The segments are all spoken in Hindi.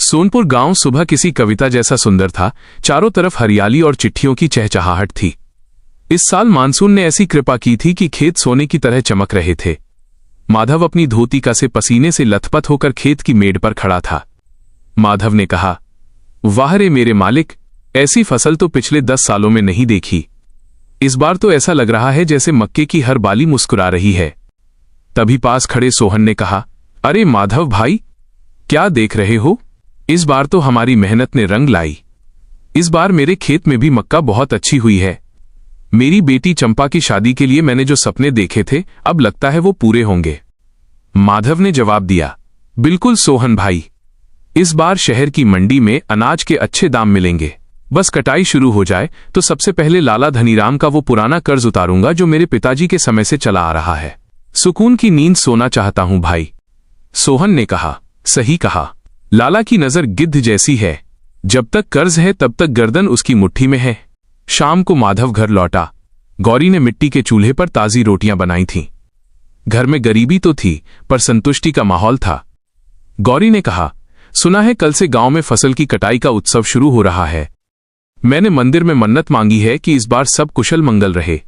सोनपुर गांव सुबह किसी कविता जैसा सुंदर था। चारों तरफ हरियाली और चिट्ठियों की चहचहाहट थी। इस साल मानसून ने ऐसी कृपा की थी कि खेत सोने की तरह चमक रहे थे। माधव अपनी धोती का से पसीने से लथपथ होकर खेत की मेड़ पर खड़ा था। माधव ने कहा, वाह रे मेरे मालिक, ऐसी फसल तो पिछले 10 सालों में नहीं देखी। इस बार तो ऐसा लग रहा है जैसे मक्के की हर बाली मुस्कुरा रही है। तभी पास खड़े सोहन ने कहा, अरे माधव भाई, क्या देख रहे हो? इस बार तो हमारी मेहनत ने रंग लाई। इस बार मेरे खेत में भी मक्का बहुत अच्छी हुई है। मेरी बेटी चंपा की शादी के लिए मैंने जो सपने देखे थे, अब लगता है वो पूरे होंगे। माधव ने जवाब दिया, बिल्कुल सोहन भाई, इस बार शहर की मंडी में अनाज के अच्छे दाम मिलेंगे। बस कटाई शुरू हो जाए तो सबसे पहले लाला धनीराम का वो पुराना कर्ज उतारूंगा जो मेरे पिताजी के समय से चला आ रहा है। सुकून की नींद सोना चाहता हूं भाई। सोहन ने कहा, सही कहा। लाला की नजर गिद्ध जैसी है। जब तक कर्ज है तब तक गर्दन उसकी मुट्ठी में है। शाम को माधव घर लौटा। गौरी ने मिट्टी के चूल्हे पर ताजी रोटियां बनाई थीं। घर में गरीबी तो थी, पर संतुष्टि का माहौल था। गौरी ने कहा, सुना है कल से गांव में फसल की कटाई का उत्सव शुरू हो रहा है। मैंने मंदिर में मन्नत मांगी है कि इस बार सब कुशल मंगल रहे।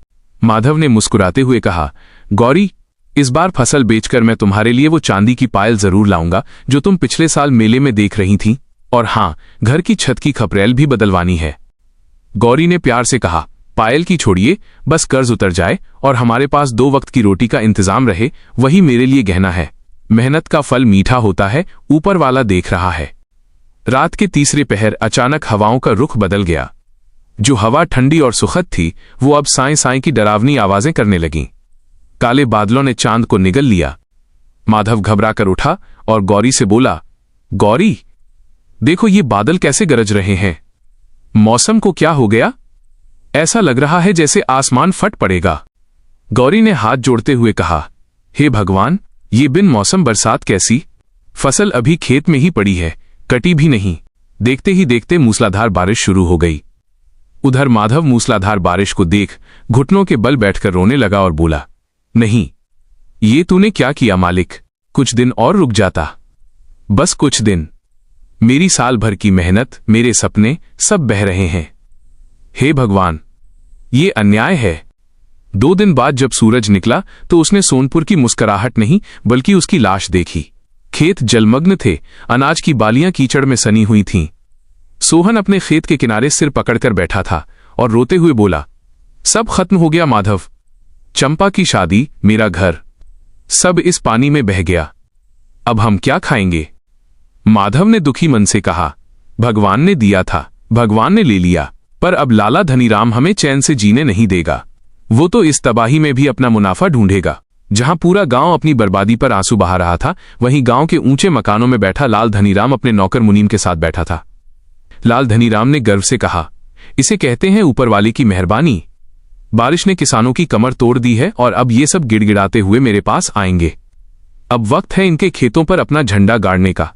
माधव ने मुस्कुराते हुए कहा, गौरी, इस बार फसल बेचकर मैं तुम्हारे लिए वो चांदी की पायल जरूर लाऊंगा जो तुम पिछले साल मेले में देख रही थीं। और हां, घर की छत की खपरेल भी बदलवानी है। गौरी ने प्यार से कहा, पायल की छोड़िए, बस कर्ज उतर जाए और हमारे पास 2 वक्त की रोटी का इंतजाम रहे, वही मेरे लिए गहना है। मेहनत का फल मीठा होता है, ऊपर वाला देख रहा है। रात के तीसरे पहर अचानक हवाओं का रुख बदल गया। जो हवा ठंडी और सुखद थी, वो अब साएं साएं की डरावनी आवाजें करने लगीं। काले बादलों ने चांद को निगल लिया। माधव घबराकर उठा और गौरी से बोला, गौरी, देखो ये बादल कैसे गरज रहे हैं। मौसम को क्या हो गया? ऐसा लग रहा है जैसे आसमान फट पड़ेगा। गौरी ने हाथ जोड़ते हुए कहा, हे भगवान, ये बिन मौसम बरसात कैसी? फसल अभी खेत में ही पड़ी है, कटी भी नहीं। देखते ही देखते मूसलाधार बारिश शुरू हो गई। उधर माधव मूसलाधार बारिश को देख घुटनों के बल बैठकर रोने लगा और बोला, नहीं, ये तूने क्या किया मालिक? कुछ दिन और रुक जाता। बस कुछ दिन। मेरी साल भर की मेहनत, मेरे सपने सब बह रहे हैं। हे भगवान, ये अन्याय है। 2 दिन बाद जब सूरज निकला तो उसने सोनपुर की मुस्कुराहट नहीं बल्कि उसकी लाश देखी। खेत जलमग्न थे, अनाज की बालियां कीचड़ में सनी हुई थीं। सोहन अपने खेत के किनारे सिर पकड़कर बैठा था और रोते हुए बोला, सब खत्म हो गया माधव। चंपा की शादी, मेरा घर, सब इस पानी में बह गया। अब हम क्या खाएंगे? माधव ने दुखी मन से कहा, भगवान ने दिया था, भगवान ने ले लिया, पर अब लाला धनीराम हमें चैन से जीने नहीं देगा। वो तो इस तबाही में भी अपना मुनाफा ढूंढेगा। जहां पूरा गांव अपनी बर्बादी पर आंसू बहा रहा था, वहीं गांव के ऊंचे मकानों में बैठा लाल धनीराम अपने नौकर मुनीम के साथ बैठा था। लाल धनीराम ने गर्व से कहा, इसे कहते हैं ऊपर वाले की मेहरबानी। बारिश ने किसानों की कमर तोड़ दी है और अब ये सब गिड़गिड़ाते हुए मेरे पास आएंगे। अब वक्त है इनके खेतों पर अपना झंडा गाड़ने का।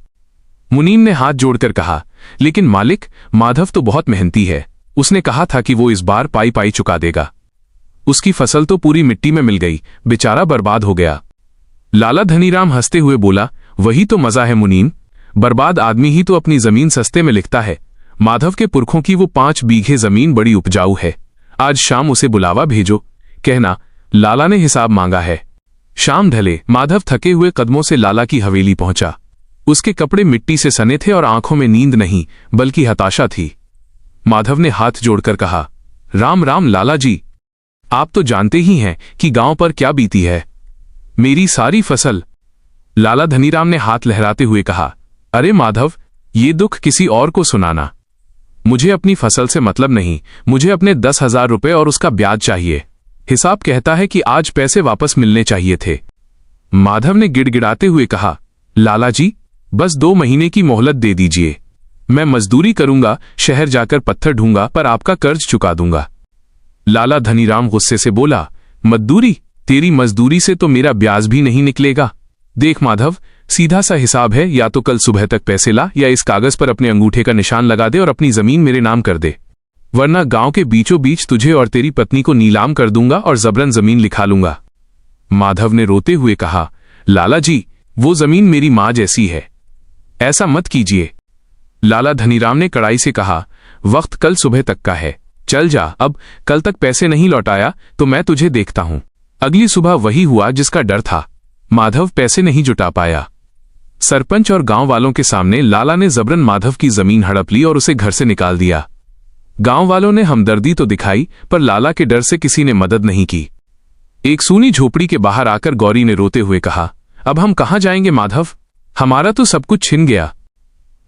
मुनीम ने हाथ जोड़कर कहा, लेकिन मालिक, माधव तो बहुत मेहनती है। उसने कहा था कि वो इस बार पाई पाई चुका देगा। उसकी फसल तो पूरी मिट्टी में मिल गई, बेचारा बर्बाद हो गया। लाला धनीराम हंसते हुए बोला, वही तो मजा है मुनीम, बर्बाद आदमी ही तो अपनी जमीन सस्ते में लिखता है। माधव के पुरखों की वो 5 बीघे जमीन बड़ी उपजाऊ है। आज शाम उसे बुलावा भेजो, कहना लाला ने हिसाब मांगा है। शाम ढले, माधव थके हुए कदमों से लाला की हवेली पहुंचा। उसके कपड़े मिट्टी से सने थे और आंखों में नींद नहीं बल्कि हताशा थी। माधव ने हाथ जोड़कर कहा, राम राम लाला जी, आप तो जानते ही हैं कि गांव पर क्या बीती है। मेरी सारी फसल। लाला धनीराम ने हाथ लहराते हुए कहा, अरे माधव, ये दुख किसी और को सुनाना। मुझे अपनी फसल से मतलब नहीं, मुझे अपने 10,000 रुपए और उसका ब्याज चाहिए। हिसाब कहता है कि आज पैसे वापस मिलने चाहिए थे। माधव ने गिड़गिड़ाते हुए कहा, लाला जी, बस 2 महीने की मोहलत दे दीजिए। मैं मजदूरी करूंगा, शहर जाकर पत्थर ढूंगा, पर आपका कर्ज चुका दूंगा। लाला धनीराम गुस्से से बोला, मजदूरी? तेरी मजदूरी से तो मेरा ब्याज भी नहीं निकलेगा। देख माधव, सीधा सा हिसाब है, या तो कल सुबह तक पैसे ला या इस कागज पर अपने अंगूठे का निशान लगा दे और अपनी जमीन मेरे नाम कर दे, वरना गांव के बीचों बीच तुझे और तेरी पत्नी को नीलाम कर दूंगा और जबरन जमीन लिखा लूंगा। माधव ने रोते हुए कहा, लाला जी, वो जमीन मेरी मां जैसी है, ऐसा मत कीजिए। लाला धनीराम ने कड़ाई से कहा, वक्त कल सुबह तक का है, चल जा अब। कल तक पैसे नहीं लौटाया तो मैं तुझे देखता हूं। अगली सुबह वही हुआ जिसका डर था। माधव पैसे नहीं जुटा पाया। सरपंच और गांव वालों के सामने लाला ने जबरन माधव की जमीन हड़प ली और उसे घर से निकाल दिया। गांव वालों ने हमदर्दी तो दिखाई, पर लाला के डर से किसी ने मदद नहीं की। एक सूनी झोपड़ी के बाहर आकर गौरी ने रोते हुए कहा, अब हम कहां जाएंगे माधव, हमारा तो सब कुछ छिन गया।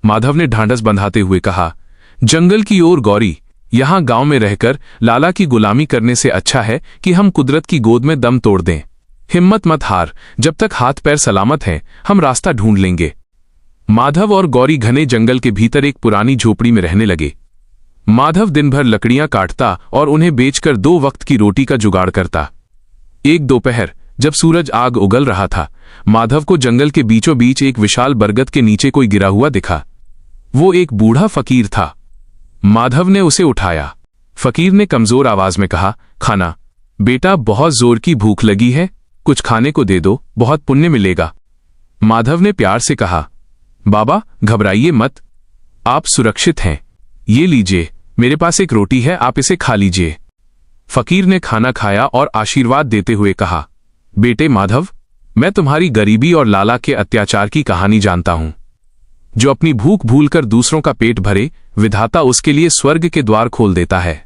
माधव ने ढांढस बंधाते हुए कहा, जंगल की ओर गौरी, यहां गांव में रहकर लाला की गुलामी करने से अच्छा है कि हम कुदरत की गोद में दम तोड़ दें। हिम्मत मत हार, जब तक हाथ पैर सलामत हैं हम रास्ता ढूंढ लेंगे। माधव और गौरी घने जंगल के भीतर एक पुरानी झोपड़ी में रहने लगे। माधव दिन भर लकड़ियां काटता और उन्हें बेचकर 2 वक्त की रोटी का जुगाड़ करता। एक दोपहर जब सूरज आग उगल रहा था, माधव को जंगल के बीचों बीच एक विशाल बरगद के नीचे कोई गिरा हुआ दिखा। वो एक बूढ़ा फकीर था। माधव ने उसे उठाया। फकीर ने कमजोर आवाज में कहा, खाना। बेटा, बहुत जोर की भूख लगी है, कुछ खाने को दे दो, बहुत पुण्य मिलेगा। माधव ने प्यार से कहा, बाबा घबराइए मत, आप सुरक्षित हैं, ये लीजिए, मेरे पास एक रोटी है, आप इसे खा लीजिए। फकीर ने खाना खाया और आशीर्वाद देते हुए कहा, बेटे माधव, मैं तुम्हारी गरीबी और लाला के अत्याचार की कहानी जानता हूं। जो अपनी भूख भूलकर दूसरों का पेट भरे, विधाता उसके लिए स्वर्ग के द्वार खोल देता है।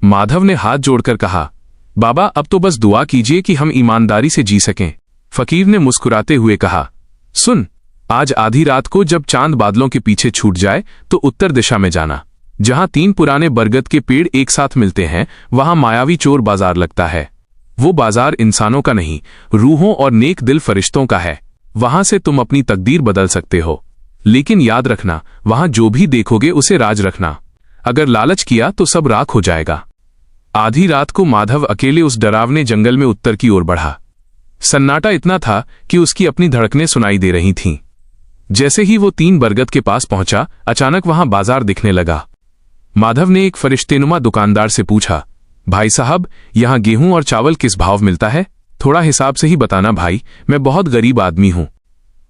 माधव ने हाथ जोड़कर कहा, बाबा अब तो बस दुआ कीजिए कि हम ईमानदारी से जी सकें। फकीर ने मुस्कुराते हुए कहा, सुन, आज आधी रात को जब चांद बादलों के पीछे छूट जाए तो उत्तर दिशा में जाना। जहां 3 पुराने बरगद के पेड़ एक साथ मिलते हैं, वहां मायावी चोर बाजार लगता है। वो बाजार इंसानों का नहीं, रूहों और नेक दिल फरिश्तों का है। वहां से तुम अपनी तकदीर बदल सकते हो, लेकिन याद रखना, वहां जो भी देखोगे उसे राज रखना। अगर लालच किया तो सब राख हो जाएगा। आधी रात को माधव अकेले उस डरावने जंगल में उत्तर की ओर बढ़ा। सन्नाटा इतना था कि उसकी अपनी धड़कनें सुनाई दे रही थीं। जैसे ही वो 3 बरगद के पास पहुंचा, अचानक वहां बाजार दिखने लगा। माधव ने एक फरिश्तेनुमा दुकानदार से पूछा, भाई साहब, यहां गेहूं और चावल किस भाव मिलता है? थोड़ा हिसाब से ही बताना भाई, मैं बहुत गरीब आदमी हूं।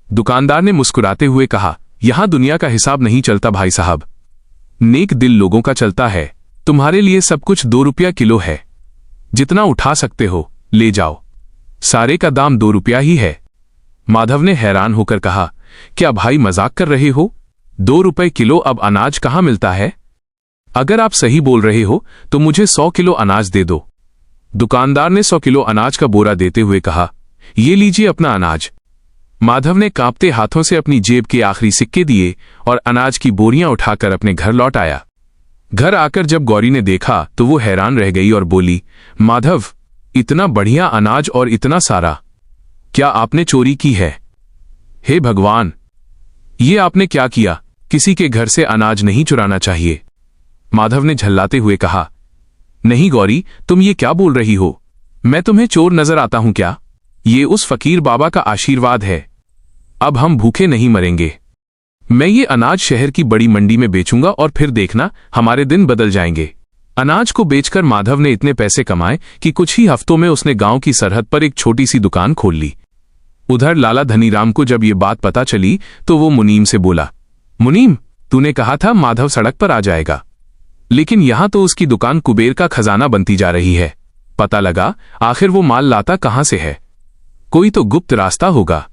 दुकानदार ने मुस्कुराते हुए कहा, यहां दुनिया का हिसाब नहीं चलता भाई साहब, नेक दिल लोगों का चलता है। तुम्हारे लिए सब कुछ 2 रुपया किलो है, जितना उठा सकते हो ले जाओ, सारे का दाम 2 रुपया ही है। माधव ने हैरान होकर कहा, क्या भाई मजाक कर रहे हो? 2 रुपए किलो अब अनाज कहां मिलता है? अगर आप सही बोल रहे हो तो मुझे 100 किलो अनाज दे दो। दुकानदार ने 100 किलो अनाज का बोरा देते हुए कहा, ये लीजिए अपना अनाज। माधव ने कांपते हाथों से अपनी जेब के आखिरी सिक्के दिए और अनाज की बोरियां उठाकर अपने घर लौट आया। घर आकर जब गौरी ने देखा तो वो हैरान रह गई और बोली, माधव, इतना बढ़िया अनाज और इतना सारा, क्या आपने चोरी की है? हे भगवान, ये आपने क्या किया? किसी के घर से अनाज नहीं चुराना चाहिए। माधव ने झल्लाते हुए कहा, नहीं गौरी, तुम ये क्या बोल रही हो? मैं तुम्हें चोर नजर आता हूं क्या? ये उस फकीर बाबा का आशीर्वाद है। अब हम भूखे नहीं मरेंगे। मैं ये अनाज शहर की बड़ी मंडी में बेचूंगा और फिर देखना, हमारे दिन बदल जाएंगे। अनाज को बेचकर माधव ने इतने पैसे कमाए कि कुछ ही हफ्तों में उसने गांव की सरहद पर एक छोटी सी दुकान खोल ली। उधर लाला धनीराम को जब ये बात पता चली तो वो मुनीम से बोला, मुनीम, तूने कहा था माधव सड़क पर आ जाएगा, लेकिन यहां तो उसकी दुकान कुबेर का खजाना बनती जा रही है। पता लगा आखिर वो माल लाता कहां से है, कोई तो गुप्त रास्ता होगा।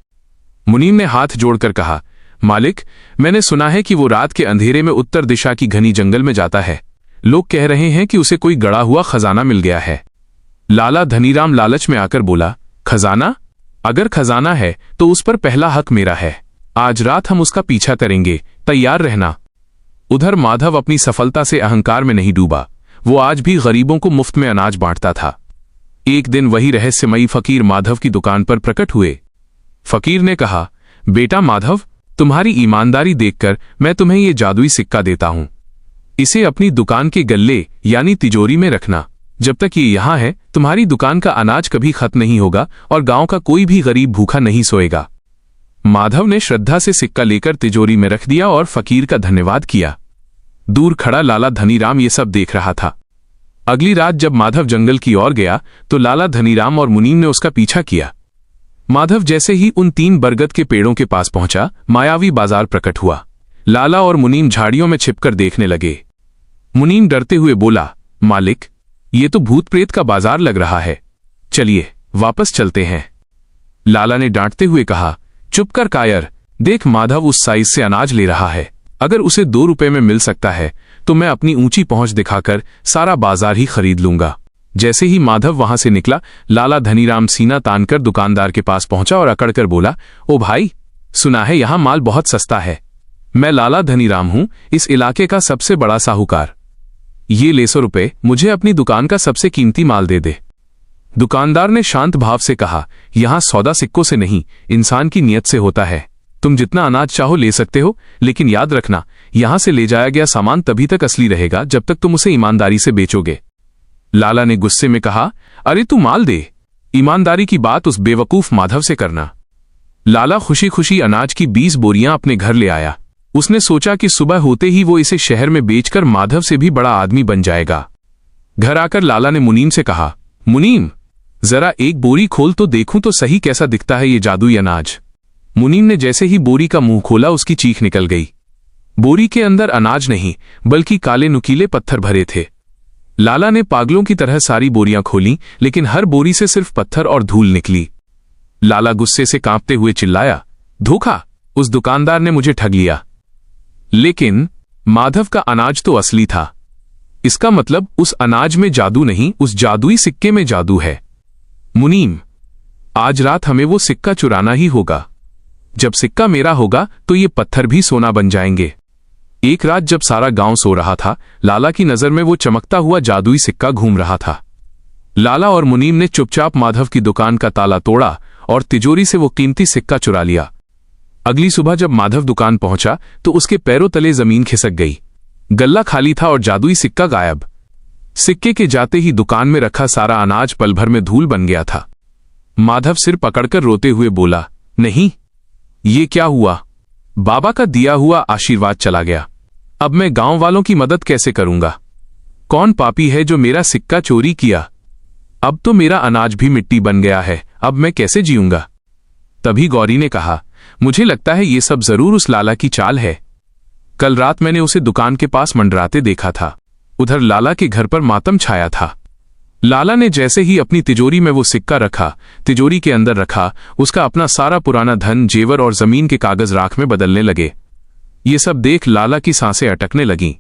मुनीम ने हाथ जोड़कर कहा, मालिक, मैंने सुना है कि वो रात के अंधेरे में उत्तर दिशा की घनी जंगल में जाता है। लोग कह रहे हैं कि उसे कोई गड़ा हुआ खजाना मिल गया है। लाला धनीराम लालच में आकर बोला, खजाना? अगर खजाना है तो उस पर पहला हक मेरा है। आज रात हम उसका पीछा करेंगे, तैयार रहना। उधर माधव अपनी सफलता से अहंकार में नहीं डूबा। वो आज भी गरीबों को मुफ्त में अनाज बांटता था। एक दिन वही रहस्यमयी फकीर माधव की दुकान पर प्रकट हुए। फकीर ने कहा, बेटा माधव, तुम्हारी ईमानदारी देखकर मैं तुम्हें ये जादुई सिक्का देता हूं। इसे अपनी दुकान के गल्ले यानी तिजोरी में रखना। जब तक ये यहां है, तुम्हारी दुकान का अनाज कभी खत्म नहीं होगा और गांव का कोई भी गरीब भूखा नहीं सोएगा। माधव ने श्रद्धा से सिक्का लेकर तिजोरी में रख दिया और फकीर का धन्यवाद किया। दूर खड़ा लाला धनीराम ये सब देख रहा था। अगली रात जब माधव जंगल की ओर गया तो लाला धनीराम और मुनीम ने उसका पीछा किया। माधव जैसे ही उन 3 बरगद के पेड़ों के पास पहुंचा, मायावी बाजार प्रकट हुआ। लाला और मुनीम झाड़ियों में छिपकर देखने लगे। मुनीम डरते हुए बोला, मालिक, ये तो भूत प्रेत का बाजार लग रहा है, चलिए वापस चलते हैं। लाला ने डांटते हुए कहा, चुप कर कायर, देख माधव उस साइज से अनाज ले रहा है, अगर उसे 2 रुपए में मिल सकता है तो मैं अपनी ऊंची पहुंच दिखाकर सारा बाजार ही खरीद लूंगा। जैसे ही माधव वहां से निकला, लाला धनीराम सीना तानकर दुकानदार के पास पहुंचा और अकड़कर बोला, ओ भाई, सुना है यहां माल बहुत सस्ता है। मैं लाला धनीराम हूं, इस इलाके का सबसे बड़ा साहूकार। ये ले 100 रुपए, मुझे अपनी दुकान का सबसे कीमती माल दे दे। दुकानदार ने शांत भाव से कहा, यहां सौदा सिक्कों से नहीं, इंसान की नीयत से होता है। तुम जितना अनाज चाहो ले सकते हो, लेकिन याद रखना, यहां से ले जाया गया सामान तभी तक असली रहेगा जब तक तुम उसे ईमानदारी से बेचोगे। लाला ने गुस्से में कहा, अरे तू माल दे, ईमानदारी की बात उस बेवकूफ माधव से करना। लाला खुशी खुशी अनाज की 20 बोरियां अपने घर ले आया। उसने सोचा कि सुबह होते ही वो इसे शहर में बेचकर माधव से भी बड़ा आदमी बन जाएगा। घर आकर लाला ने मुनीम से कहा, मुनीम, जरा एक बोरी खोल तो देखूं तो सही कैसा दिखता है ये जादुई अनाज। मुनीम ने जैसे ही बोरी का मुंह खोला, उसकी चीख निकल गई। बोरी के अंदर अनाज नहीं बल्कि काले नुकीले पत्थर भरे थे। लाला ने पागलों की तरह सारी बोरियां खोलीं, लेकिन हर बोरी से सिर्फ पत्थर और धूल निकली। लाला गुस्से से कांपते हुए चिल्लाया, धोखा, उस दुकानदार ने मुझे ठग लिया। लेकिन माधव का अनाज तो असली था। इसका मतलब उस अनाज में जादू नहीं, उस जादुई सिक्के में जादू है। मुनीम, आज रात हमें वो सिक्का चुराना ही होगा। जब सिक्का मेरा होगा तो ये पत्थर भी सोना बन जाएंगे। एक रात जब सारा गांव सो रहा था, लाला की नजर में वो चमकता हुआ जादुई सिक्का घूम रहा था। लाला और मुनीम ने चुपचाप माधव की दुकान का ताला तोड़ा और तिजोरी से वो कीमती सिक्का चुरा लिया। अगली सुबह जब माधव दुकान पहुंचा तो उसके पैरों तले जमीन खिसक गई। गल्ला खाली था और जादुई सिक्का गायब। सिक्के के जाते ही दुकान में रखा सारा अनाज पल भर में धूल बन गया था। माधव सिर पकड़कर रोते हुए बोला, नहीं, ये क्या हुआ? बाबा का दिया हुआ आशीर्वाद चला गया। अब मैं गांव वालों की मदद कैसे करूंगा? कौन पापी है जो मेरा सिक्का चोरी किया? अब तो मेरा अनाज भी मिट्टी बन गया है, अब मैं कैसे जीऊंगा? तभी गौरी ने कहा, मुझे लगता है ये सब जरूर उस लाला की चाल है। कल रात मैंने उसे दुकान के पास मंडराते देखा था। उधर लाला के घर पर मातम छाया था। लाला ने जैसे ही अपनी तिजोरी में वो सिक्का रखा, तिजोरी के अंदर रखा, उसका अपना सारा पुराना धन, जेवर और जमीन के कागज राख में बदलने लगे। ये सब देख लाला की सांसें अटकने लगीं।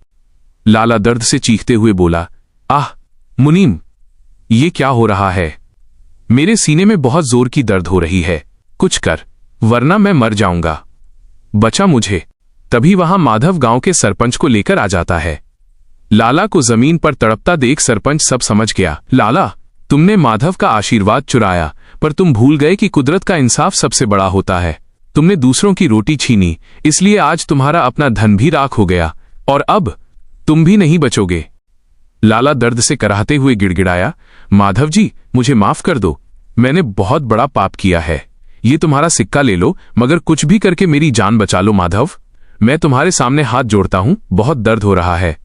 लाला दर्द से चीखते हुए बोला, आह मुनीम, ये क्या हो रहा है? मेरे सीने में बहुत जोर की दर्द हो रही है, कुछ कर, वरना मैं मर जाऊंगा, बचा मुझे। तभी वहां माधव गांव के सरपंच को लेकर आ जाता है। लाला को जमीन पर तड़पता देख सरपंच सब समझ गया। लाला, तुमने माधव का आशीर्वाद चुराया, पर तुम भूल गए कि कुदरत का इंसाफ सबसे बड़ा होता है। तुमने दूसरों की रोटी छीनी, इसलिए आज तुम्हारा अपना धन भी राख हो गया और अब तुम भी नहीं बचोगे। लाला दर्द से कराहते हुए गिड़गिड़ाया, माधव जी, मुझे माफ कर दो, मैंने बहुत बड़ा पाप किया है। ये तुम्हारा सिक्का ले लो, मगर कुछ भी करके मेरी जान बचा लो माधव। मैं तुम्हारे सामने हाथ जोड़ता हूं, बहुत दर्द हो रहा है।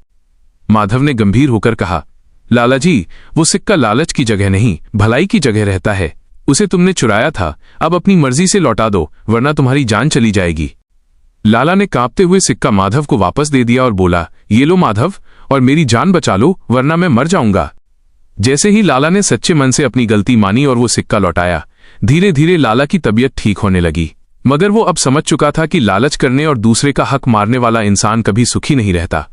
माधव ने गंभीर होकर कहा, लाला जी, वो सिक्का लालच की जगह नहीं, भलाई की जगह रहता है। उसे तुमने चुराया था, अब अपनी मर्जी से लौटा दो, वरना तुम्हारी जान चली जाएगी। लाला ने कांपते हुए सिक्का माधव को वापस दे दिया और बोला, ये लो माधव, और मेरी जान बचा लो, वरना मैं मर जाऊंगा। जैसे ही लाला ने सच्चे मन से अपनी गलती मानी और वो सिक्का लौटाया, धीरे धीरे लाला की तबीयत ठीक होने लगी। मगर वो अब समझ चुका था कि लालच करने और दूसरे का हक मारने वाला इंसान कभी सुखी नहीं रहता।